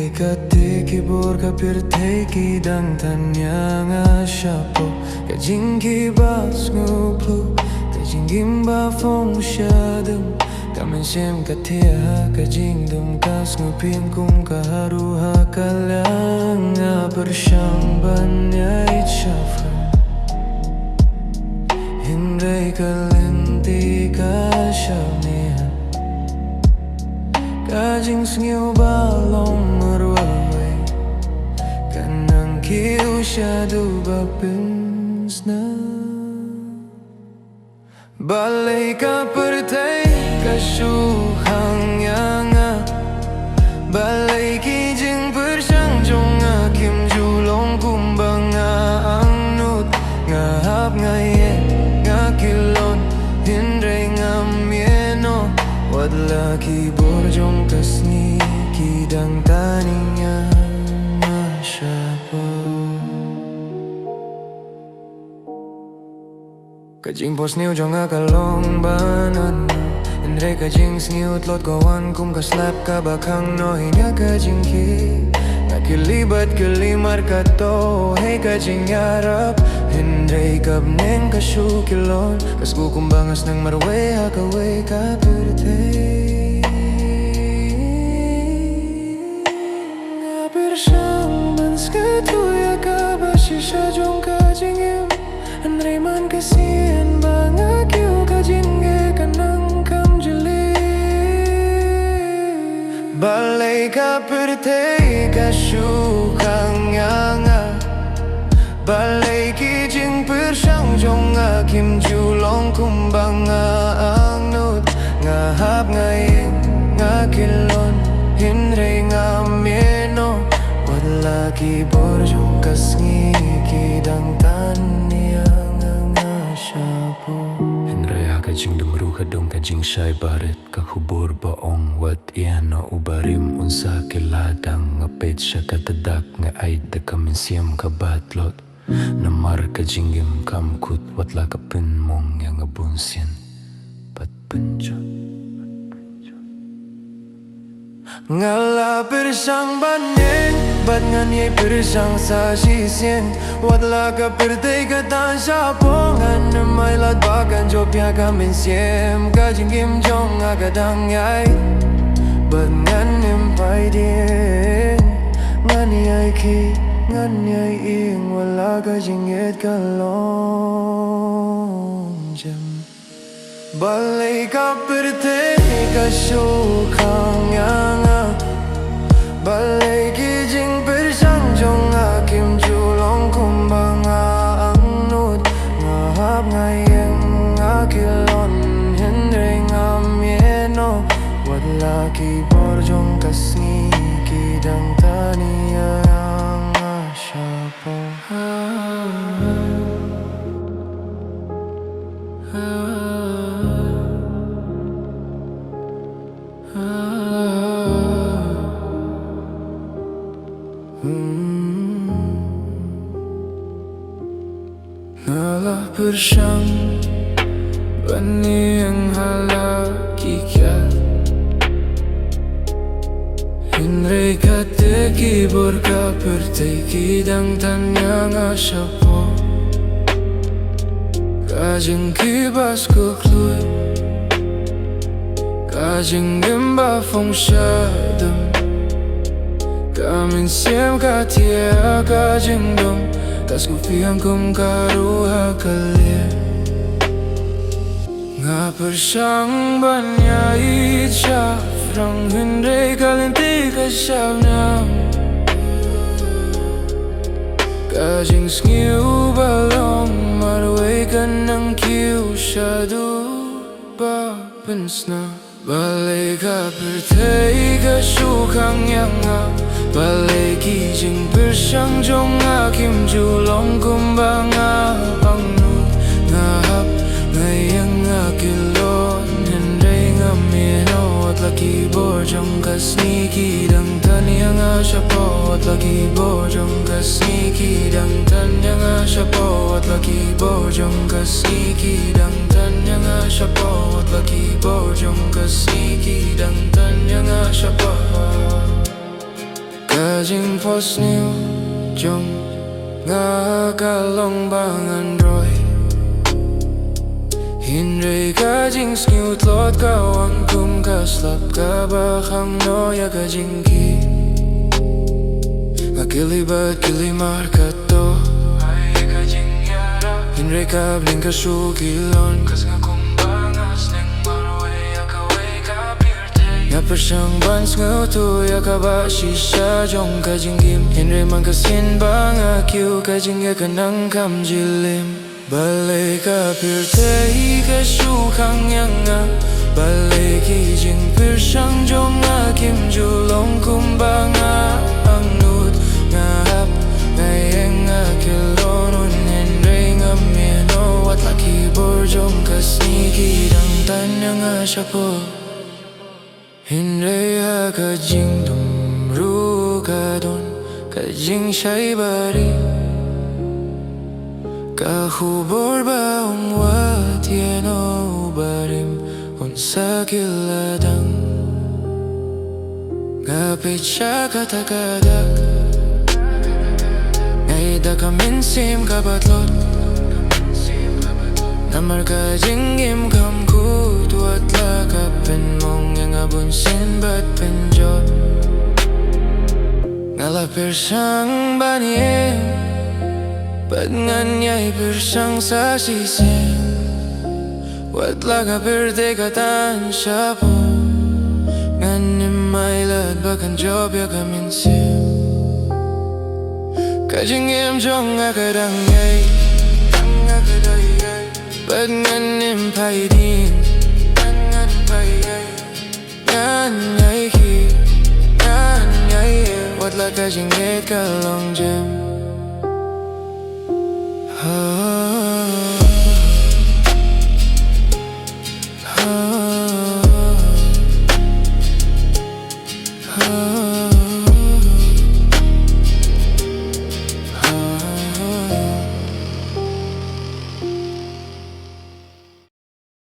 Hindray kibor ka pirtei dang tanya nga shapo Kajing kibas nguplu Kajing gimba fong syadum Kamen sem katia kajing dum kas ngupin kum kaharuha kalang nga bersyang banyai chafa Hindray kalenti kasyamnia Kajing sengiu balong merwawai Kanang kiu syadu bapinsna Balai ka pertai ka syuhang yanga Balai ki jing bersyang jonga Kim julong kumbang nga angnut Nga hap nga ye nga kilon Hindray nga mieno Wadla ki borjong kasni Kidang taninya nga syapo Kajing pos niu jong akalong banan Hindray kajing sengiut lot kawan kum kaslap ka bakang no hinya kajing ki Nakilibat kelimar kato Hey kajing yarap Hindray kabneng kasyukilon Kasku kumbangas ng marway hakaway ka pirtei Nga bersyang bans katuya ka basisya jong kajing im Hindray man kasihan banga kiu kajing kanang kam jeli Balai ka pirtei kasyukang yanga Balai ki jing bersyang jong kim julong kumbang nga angnut Nga hap nga ying nga kilon Hindray nga mieno Wadla ki borjong kasngi Kidang taniya nga syapo Hindray kajing dumru kadong kajing syay barit Kahubor baong wat iano ubarim Unsa kiladang ngapit siya katadak Nga ay da kaminsyam kabatlot Namar kajinggim kamkut Watla kapin mong yang abunsin Patpunjot Ngala bersang banyeng Bat nganyay bersang sa sisyen Watla ka pirtei katan syapo Nga may ladbakan jopya kaminsyem Kajinggim jong agadang yay Bat nganyim pay din Nganyay ki Nganyay ing wala kajingit kalong jam Balai ka pirtei kasyukang yanga Balai ki jing bersyang jong kim julong kumbang nga angnut Nga hap nga yeng nga kilon Hindray nga mieno Wadla ki borjong kasngi Kidang taniya nga syapo Ngalah bersyang Bani yang halaki kyat Hindray kate kibor ka pirtei Kidang tanya nga syapo Kajing kibas kukluy Kajing gimba fong syadum Kaminsyam katia kajing dum Tas kufiang kum karuha kalia Nga bersyang banyai syafrang Hindray kalenti kasyavnyam Kajing sengiu balong marway kanang kiu syadu bapinsna Balai ka pirtei kasyukang yanga Balai ki jing bersyang jong kim julong kumbang nga angnut Nga hap nga yang nga kilon Hindray nga mieno Watla ki borjong kasni Kidang taniya nga syapo Watla ki borjong kasni Kidang taniya nga syapo Watla ki borjong kasni Kidang taniya nga syapo Watla ki borjong kasni Kidang taniya nga syapo jing pos new jong nga ka long bang android Hinre ka jing skew tlot ka wang kum ka slap ka ba khang no ya ka jing ki Akili bat kili mar ka to ay ka jing yara Hinre ka bling ka shu kilon kas nga kum bangas neng marwe ya ka we ka pirte Ya persang bans ngau tu ya ka ba shisha jong ka jing kim Hinre man ka sin bang akyu ka jing ya ka nang kam jilim Balay ka pirte ka shu khang yang nga Balay ki jing pir sang jong nga kim julong kum ba nga ang nut nga hap nga yang nga kilonun Henry nga miano at laki borjong ka sniki dang tan nga siya po Henry ha ka jing dumru ka don ka jing siya'y bari Kahubor ba umwat yano barim unsa kiladang Ngapit siya katakadak Ngaida ka minsim kabatlot Namar ka jinggim kam kutwat lakapin mong yang abunsin bat pinjot Ngalapir sang banyin Ba't nga niya'y pirsang sa sisim Wat laga perde katan siya po Nga nimaylad bakan job ya kaminsim Kajingim jong nga kadangay Ba't nga nimpay din Nga niya'y ki Nga niya'y Wat laga jingit ka long jim